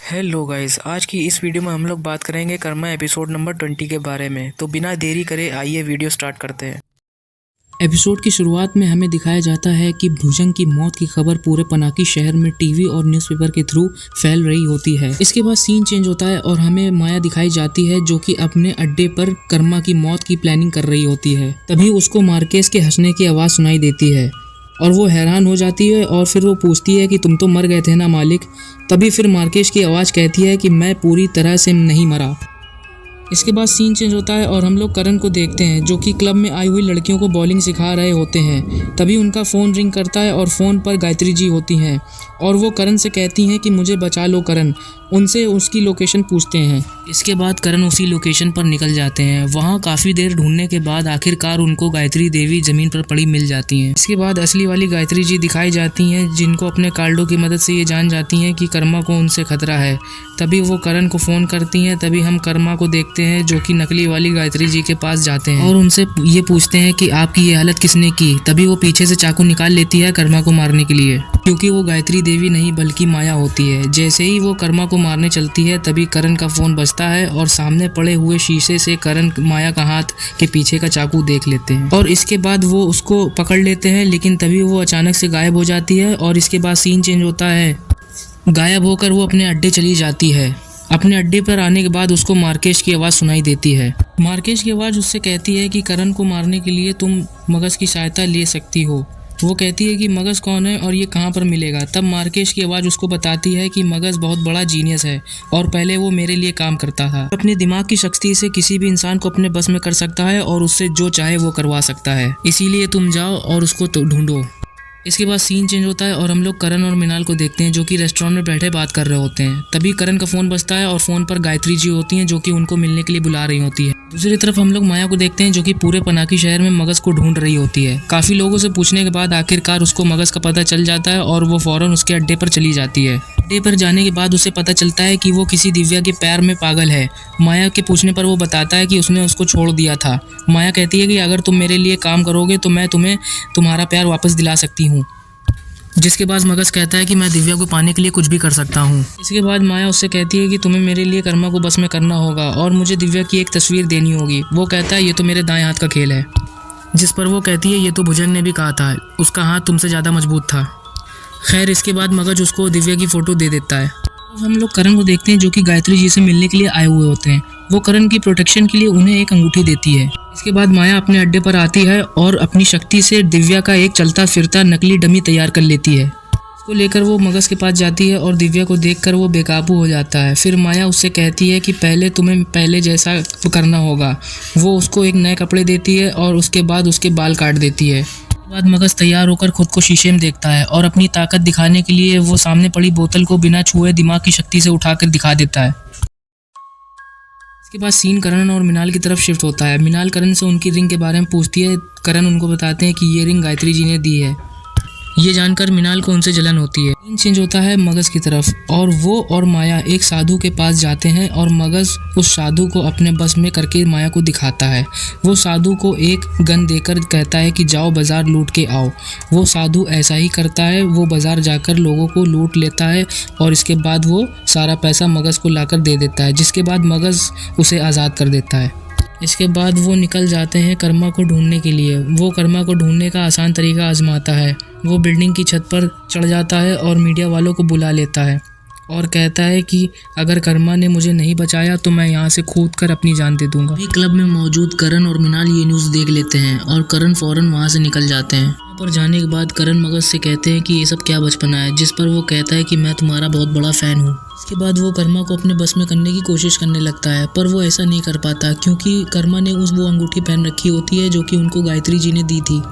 Hello guys, आज की इस वीडियो में हम लोग बात करेंगे कर्मा एपिसोड नंबर 20 के बारे में। तो बिना देरी करे आइए वीडियो स्टार्ट करते हैं। एपिसोड की शुरुआत में हमें दिखाया जाता है कि भुजंग की मौत की खबर पूरे पनाकी शहर में टीवी और न्यूज़पेपर के थ्रू फैल रही होती है। इसके बाद सीन चेंज होता है और हमें माया दिखाई जाती है जो कि अपने अड्डे पर कर्मा की मौत की प्लानिंग कर रही होती है। तभी उसको मार्केस के हंसने की आवाज़ सुनाई देती है और वो हैरान हो जाती है और फिर वो पूछती है कि तुम तो मर गए थे ना मालिक। तभी फिर मार्केस की आवाज़ कहती है कि मैं पूरी तरह से नहीं मरा। इसके बाद सीन चेंज होता है और हम लोग करण को देखते हैं जो कि क्लब में आई हुई लड़कियों को बॉलिंग सिखा रहे होते हैं। तभी उनका फ़ोन रिंग करता है और फ़ोन पर गायत्री जी होती हैं और वो करण से कहती हैं कि मुझे बचा लो करण। उनसे उसकी लोकेशन पूछते हैं। इसके बाद करण उसी लोकेशन पर निकल जाते हैं। वहाँ काफ़ी देर ढूंढने के बाद आखिरकार उनको गायत्री देवी ज़मीन पर पड़ी मिल जाती हैं। इसके बाद असली वाली गायत्री जी दिखाई जाती हैं जिनको अपने कार्डो की मदद से ये जान जाती हैं कि कर्मा को उनसे खतरा है। तभी वो करण को फ़ोन करती हैं। तभी हम कर्मा को देखते हैं जो कि नकली वाली गायत्री जी के पास जाते हैं और उनसे ये पूछते हैं कि आपकी ये हालत किसने की। तभी वो पीछे से चाकू निकाल लेती है कर्मा को मारने के लिए, क्योंकि वो गायत्री देवी नहीं बल्कि माया होती है। जैसे ही वो कर्मा को मारने चलती है तभी करण का फ़ोन बजता है और सामने पड़े हुए शीशे से करण माया का हाथ के पीछे का चाकू देख लेते हैं और इसके बाद वो उसको पकड़ लेते हैं। लेकिन तभी वो अचानक से गायब हो जाती है और इसके बाद सीन चेंज होता है। गायब होकर वो अपने अड्डे चली जाती है। अपने अड्डे पर आने के बाद उसको मार्केश की आवाज़ सुनाई देती है। मार्केश की आवाज़ उससे कहती है कि करण को मारने के लिए तुम मगज़ की सहायता ले सकती हो। वो कहती है कि मगज़ कौन है और ये कहाँ पर मिलेगा। तब मार्केश की आवाज़ उसको बताती है कि मगज़ बहुत बड़ा जीनियस है और पहले वो मेरे लिए काम करता था। अपने दिमाग की शक्ति से किसी भी इंसान को अपने बस में कर सकता है और उससे जो चाहे वो करवा सकता है। इसीलिए तुम जाओ और उसको ढूंढो। इसके बाद सीन चेंज होता है और हम लोग करण और मिनाल को देखते हैं जो कि रेस्टोरेंट में बैठे बात कर रहे होते हैं। तभी करण का फ़ोन बजता है और फ़ोन पर गायत्री जी होती हैं जो कि उनको मिलने के लिए बुला रही होती है। दूसरी तरफ हम लोग माया को देखते हैं जो कि पूरे पनाकी शहर में मगज़ को ढूंढ रही होती है। काफ़ी लोगों से पूछने के बाद आखिरकार उसको मगज़ का पता चल जाता है और वो फ़ौरन उसके अड्डे पर चली जाती है। अड्डे पर जाने के बाद उसे पता चलता है कि वो किसी दिव्या के प्यार में पागल है। माया के पूछने पर वो बताता है कि उसने उसको छोड़ दिया था। माया कहती है कि अगर तुम मेरे लिए काम करोगे तो मैं तुम्हें तुम्हारा प्यार वापस दिला सकती हूँ। जिसके बाद मगज़ कहता है कि मैं दिव्या को पाने के लिए कुछ भी कर सकता हूँ। इसके बाद माया उससे कहती है कि तुम्हें मेरे लिए कर्मा को बस में करना होगा और मुझे दिव्या की एक तस्वीर देनी होगी। वो कहता है ये तो मेरे दाएं हाथ का खेल है। जिस पर वो कहती है ये तो भुजंग ने भी कहा था, उसका हाथ तुमसे ज़्यादा मजबूत था। खैर इसके बाद मगज़ उसको दिव्या की फ़ोटो दे देता है। हम लोग करण को देखते हैं जो कि गायत्री जी से मिलने के लिए आए हुए होते हैं। वो करण की प्रोटेक्शन के लिए उन्हें एक अंगूठी देती है। इसके बाद माया अपने अड्डे पर आती है और अपनी शक्ति से दिव्या का एक चलता फिरता नकली डमी तैयार कर लेती है। इसको लेकर वो मगज़ के पास जाती है और दिव्या को देखकर वो बेकाबू हो जाता है। फिर माया उससे कहती है कि पहले तुम्हें पहले जैसा करना होगा। वो उसको एक नए कपड़े देती है और उसके बाद उसके बाल काट देती है। उसके बाद मगज़ तैयार होकर खुद को शीशे में देखता है और अपनी ताकत दिखाने के लिए वो सामने पड़ी बोतल को बिना छुए दिमाग की शक्ति से उठाकर दिखा देता है। इसके बाद सीन करण और मिनाल की तरफ शिफ्ट होता है। मिनाल करण से उनकी रिंग के बारे में पूछती है। करण उनको बताते हैं कि ये रिंग गायत्री जी ने दी है। ये जानकर मिनाल को उनसे जलन होती है। सीन चेंज होता है मगज़ की तरफ और वो और माया एक साधु के पास जाते हैं और मगज़ उस साधु को अपने बस में करके माया को दिखाता है। वो साधु को एक गन देकर कहता है कि जाओ बाज़ार लूट के आओ। वो साधु ऐसा ही करता है। वो बाज़ार जाकर लोगों को लूट लेता है और इसके बाद वो सारा पैसा मगज़ को लाकर दे देता है, जिसके बाद मगज़ उसे आज़ाद कर देता है। इसके बाद वो निकल जाते हैं कर्मा को ढूंढने के लिए। वो कर्मा को ढूंढने का आसान तरीका आजमाता है। वो बिल्डिंग की छत पर चढ़ जाता है और मीडिया वालों को बुला लेता है और कहता है कि अगर कर्मा ने मुझे नहीं बचाया तो मैं यहाँ से कूद कर अपनी जान दे दूंगा। अभी क्लब में मौजूद करण और मिनाल ये न्यूज़ देख लेते हैं और करण फ़ौरन वहाँ से निकल जाते हैं। वहाँ पर जाने के बाद करण मगज़ से कहते हैं कि ये सब क्या बचपना है, जिस पर वो कहता है कि मैं तुम्हारा बहुत बड़ा फ़ैन हूँ। इसके बाद वो कर्मा को अपने बस में करने की कोशिश करने लगता है पर वो ऐसा नहीं कर पाता क्योंकि कर्मा ने वो अंगूठी पहन रखी होती है जो कि उनको गायत्री जी ने दी थी।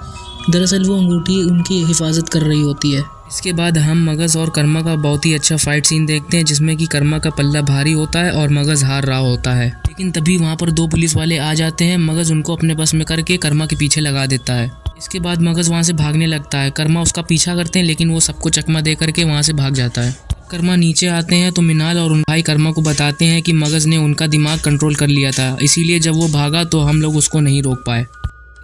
दरअसल वो अंगूठी उनकी हिफाजत कर रही होती है। इसके बाद हम मगज़ और कर्मा का बहुत ही अच्छा फाइट सीन देखते हैं जिसमें कि कर्मा का पल्ला भारी होता है और मगज़ हार रहा होता है। लेकिन तभी वहाँ पर दो पुलिस वाले आ जाते हैं। मगज़ उनको अपने बस में करके कर्मा के पीछे लगा देता है। इसके बाद मगज़ वहाँ से भागने लगता है। कर्मा उसका पीछा करते हैं लेकिन वो सबको चकमा दे करके वहाँ से भाग जाता है। कर्मा नीचे आते हैं तो मिनाल और उन भाई कर्मा को बताते हैं कि मगज़ ने उनका दिमाग कंट्रोल कर लिया था, इसीलिए जब वो भागा तो हम लोग उसको नहीं रोक पाए।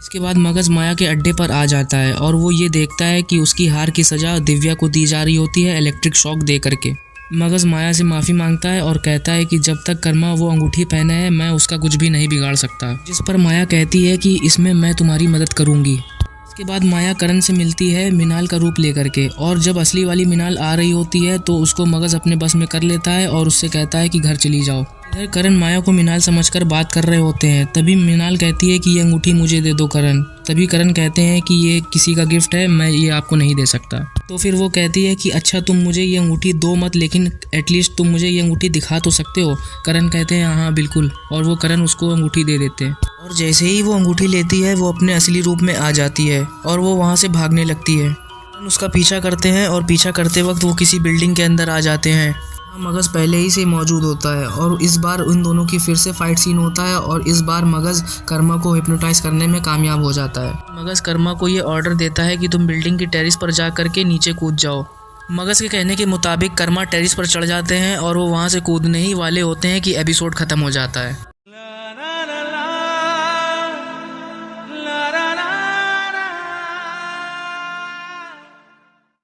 इसके बाद मगज माया के अड्डे पर आ जाता है और वो ये देखता है कि उसकी हार की सजा दिव्या को दी जा रही होती है इलेक्ट्रिक शॉक दे करके। मगज माया से माफ़ी मांगता है और कहता है कि जब तक कर्मा वो अंगूठी पहने है मैं उसका कुछ भी नहीं बिगाड़ सकता, जिस पर माया कहती है कि इसमें मैं तुम्हारी मदद करूँगी। इसके बाद माया करण से मिलती है मिनाल का रूप लेकर के, और जब असली वाली मिनाल आ रही होती है तो उसको मगज अपने बस में कर लेता है और उससे कहता है कि घर चली जाओ। इधर करण माया को मिनाल समझकर बात कर रहे होते हैं, तभी मिनाल कहती है कि ये अंगूठी मुझे दे दो करण। तभी करण कहते हैं कि ये किसी का गिफ्ट है, मैं ये आपको नहीं दे सकता। तो फिर वो कहती है कि अच्छा तुम मुझे ये अंगूठी दो मत, लेकिन एटलीस्ट तुम मुझे ये अंगूठी दिखा तो सकते हो। करण कहते हैं हाँ बिल्कुल, और वो करण उसको अंगूठी दे देते हैं। और जैसे ही वो अंगूठी लेती है वो अपने असली रूप में आ जाती है और वो वहाँ से भागने लगती है। उसका पीछा करते हैं और पीछा करते वक्त वो किसी बिल्डिंग के अंदर आ जाते हैं। मगज पहले ही से मौजूद होता है और इस बार उन दोनों की फिर से फाइट सीन होता है और इस बार मगज कर्मा को हिप्नोटाइज करने में कामयाब हो जाता है। मगज कर्मा को ये ऑर्डर देता है कि तुम बिल्डिंग की टेरेस पर जा करके नीचे कूद जाओ। मगज के कहने के मुताबिक कर्मा टेरेस पर चढ़ जाते हैं और वो वहाँ से कूदने ही वाले होते हैं कि एपिसोड ख़त्म हो जाता है।